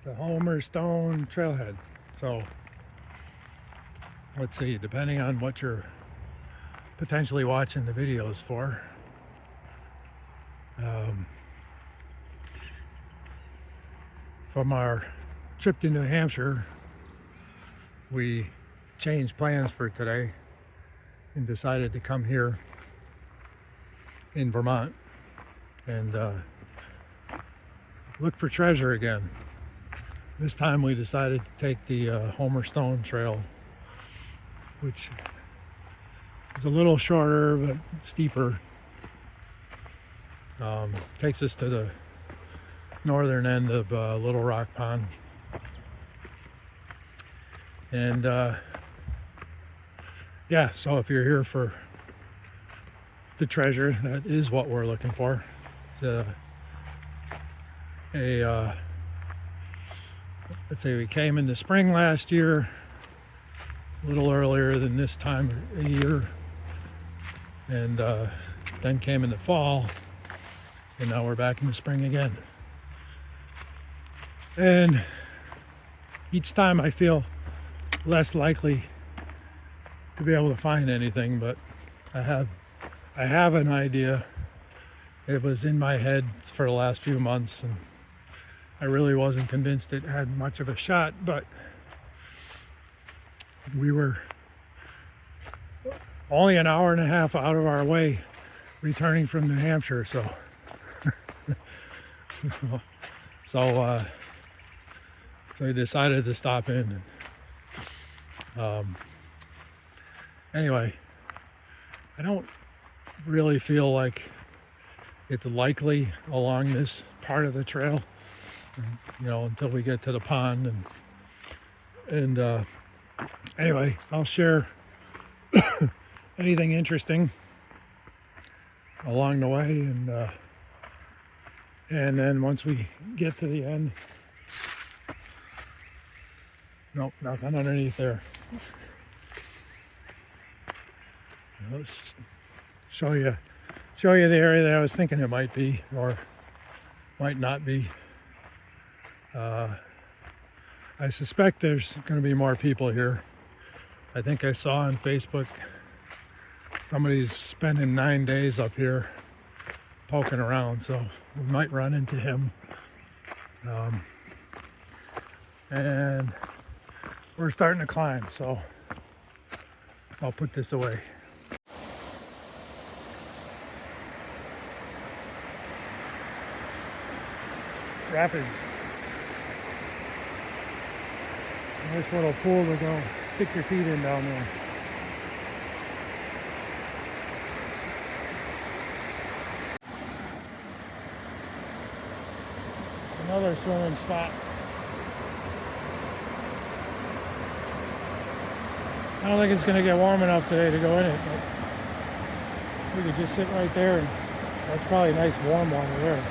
the Homer Stone Trailhead. So let's see, depending on what you're potentially watching the videos for. From our trip to New Hampshire, we changed plans for today and decided to come here in Vermont and look for treasure again. This time we decided to take the Homer Stone Trail, which is a little shorter but steeper. Takes us to the northern end of Little Rock Pond. And yeah, so if you're here for the treasure, that is what we're looking for. It's let's say we came in the spring last year, a little earlier than this time of year, and then came in the fall, and now we're back in the spring again. And each time I feel less likely to be able to find anything, but I have an idea. It was in my head for the last few months, and I really wasn't convinced it had much of a shot, but we were only an hour and a half out of our way returning from New Hampshire, so so we decided to stop in. And anyway, I don't really feel like it's likely along this part of the trail, you know, until we get to the pond. And anyway, I'll share anything interesting along the way, and then once we get to the end, nope, nothing underneath there. Let's show you the area that I was thinking it might be or might not be. I suspect there's going to be more people here. I think I saw on Facebook somebody's spending 9 days up here poking around, so we might run into him. And we're starting to climb, so I'll put this away. Rapids. Nice little pool to go stick your feet in down there. Another swimming spot. I don't think it's going to get warm enough today to go in it, but we could just sit right there, and that's probably nice warm water there.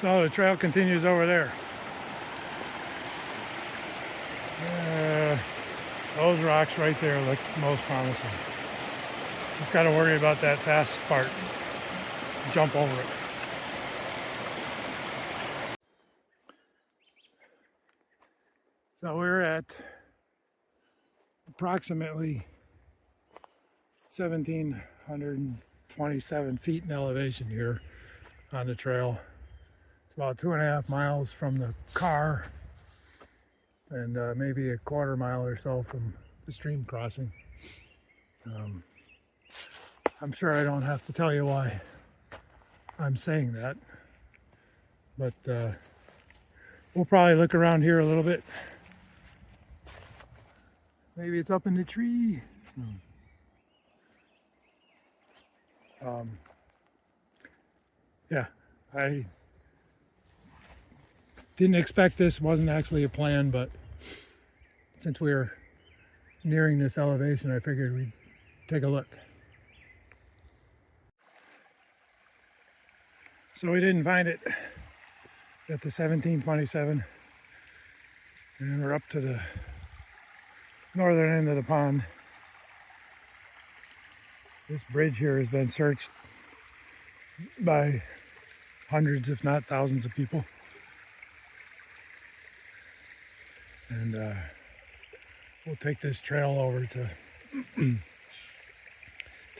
So the trail continues over there. Those rocks right there look most promising. Just got to worry about that fast part. Jump over it. So we're at approximately 1,727 feet in elevation here on the trail. It's about 2.5 miles from the car, and maybe a quarter mile or so from the stream crossing. I'm sure I don't have to tell you why I'm saying that, but we'll probably look around here a little bit. Maybe it's up in the tree. Yeah, I didn't expect this. Wasn't actually a plan, but since we were nearing this elevation, I figured we'd take a look. So we didn't find it at the 1727, and we're up to the northern end of the pond. This bridge here has been searched by hundreds, if not thousands of people. And we'll take this trail over to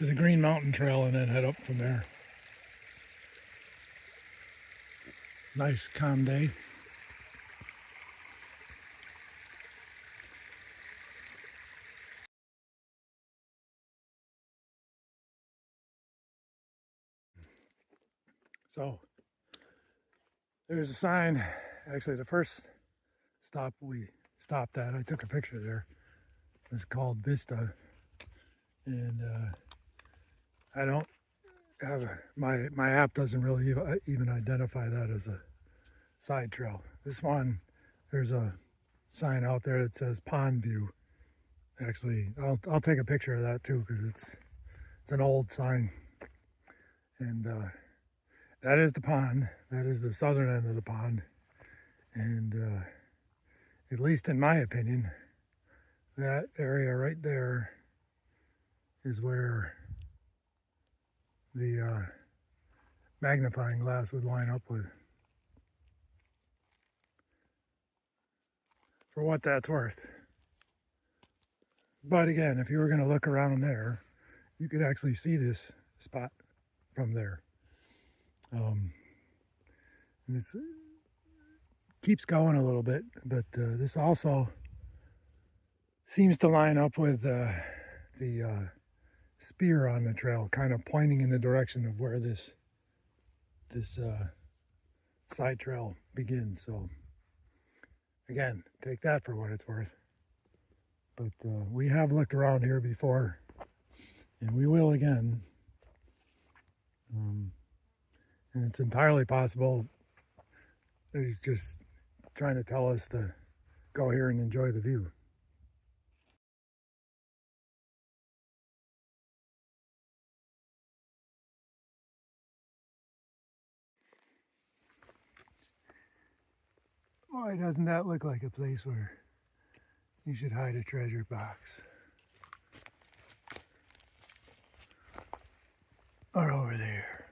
the Green Mountain Trail and then head up from there. Nice calm day. So there's a sign. Actually, the first stop we stopped at, I took a picture there. It's called Vista, and I don't have my app doesn't really even identify that as a side trail. This one, there's a sign out there that says Pond View. Actually, I'll take a picture of that too, because it's an old sign, and that is the pond. That is the southern end of the pond, and at least in my opinion, that area right there is where the magnifying glass would line up with. For what that's worth. But again, if you were going to look around there, you could actually see this spot from there. And this keeps going a little bit, but this also seems to line up with the spear on the trail, kind of pointing in the direction of where this side trail begins. So again, take that for what it's worth. But we have looked around here before, and we will again. And it's entirely possible that he's just trying to tell us to go here and enjoy the view. Why doesn't that look like a place where you should hide a treasure box? Or over there?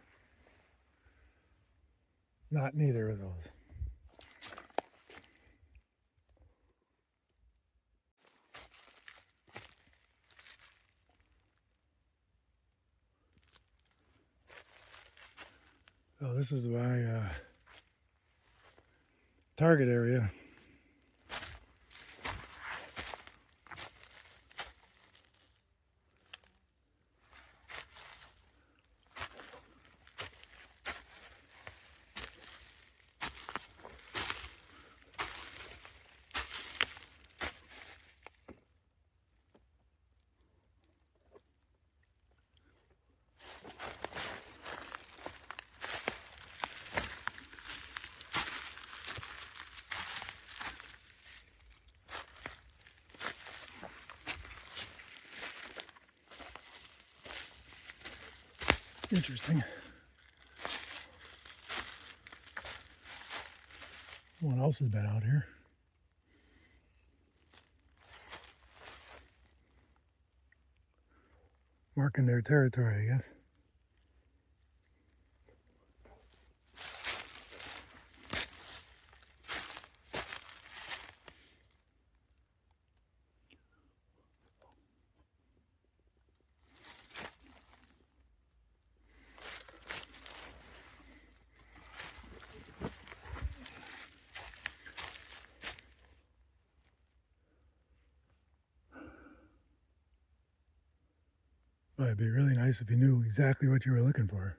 Not neither of those. So this is my target area. Interesting. Someone else has been out here. Marking their territory, I guess. But it'd be really nice if you knew exactly what you were looking for.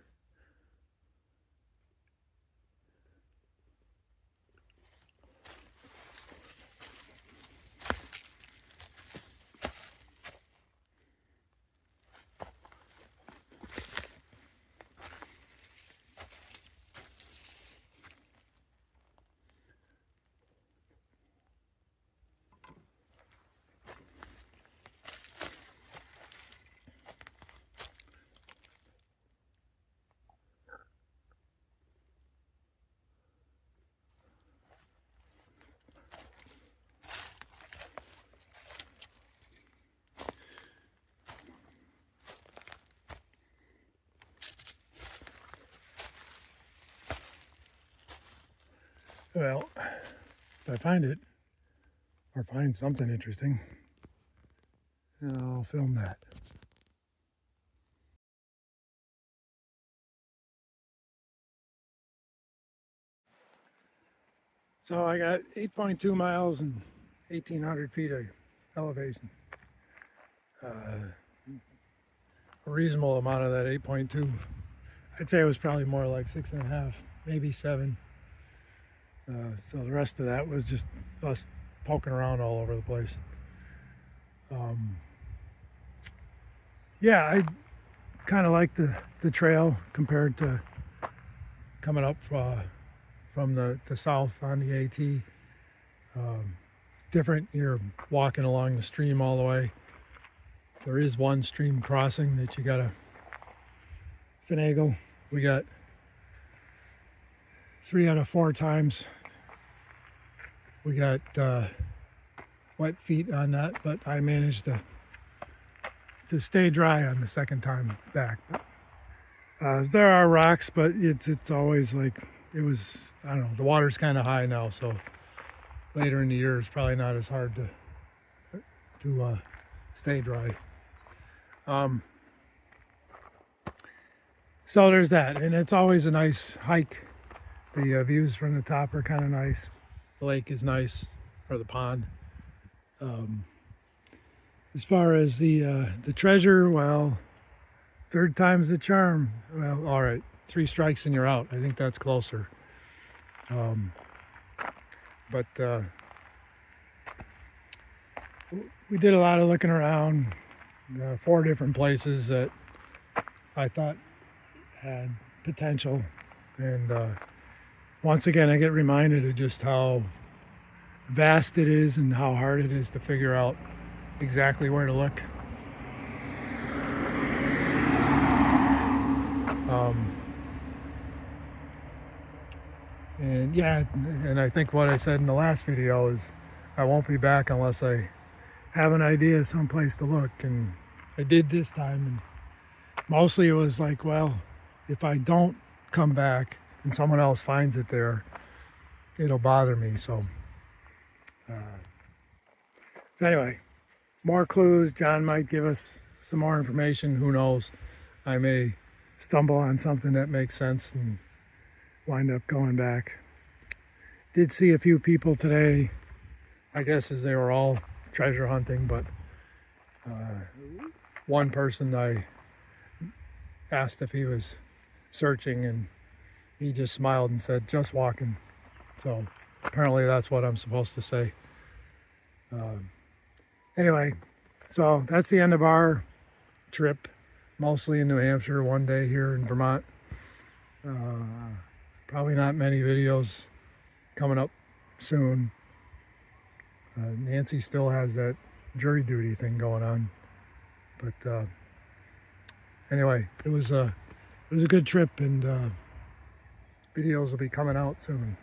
Well, if I find it, or find something interesting, I'll film that. So I got 8.2 miles and 1,800 feet of elevation. A reasonable amount of that 8.2. I'd say it was probably more like 6.5, maybe 7. So the rest of that was just us poking around all over the place. Yeah, I kind of like the trail compared to coming up from the south on the AT. Different, you're walking along the stream all the way. There is one stream crossing that you gotta finagle. We got 3 out of 4 times we got wet feet on that, but I managed to stay dry on the second time back. There are rocks, but it's always like, it was, I don't know, the water's kind of high now, so later in the year it's probably not as hard to stay dry. So there's that, and it's always a nice hike. The views from the top are kind of nice. The lake is nice, or the pond. As far as the treasure, well, third time's the charm. Well, all right, 3 strikes and you're out. I think that's closer. But we did a lot of looking around, 4 different places that I thought had potential, and once again I get reminded of just how vast it is and how hard it is to figure out exactly where to look. And yeah, and I think what I said in the last video is I won't be back unless I have an idea of someplace to look, and I did this time, and mostly it was like, well, if I don't come back and someone else finds it there, it'll bother me. So anyway, more clues. John might give us some more information. Who knows? I may stumble on something that makes sense and wind up going back. Did see a few people today, I guess as they were all treasure hunting, but one person I asked if he was searching, and he just smiled and said, just walking. So apparently that's what I'm supposed to say. Anyway, so that's the end of our trip, mostly in New Hampshire, one day here in Vermont. Probably not many videos coming up soon. Nancy still has that jury duty thing going on, but anyway, it was a good trip, and videos will be coming out soon.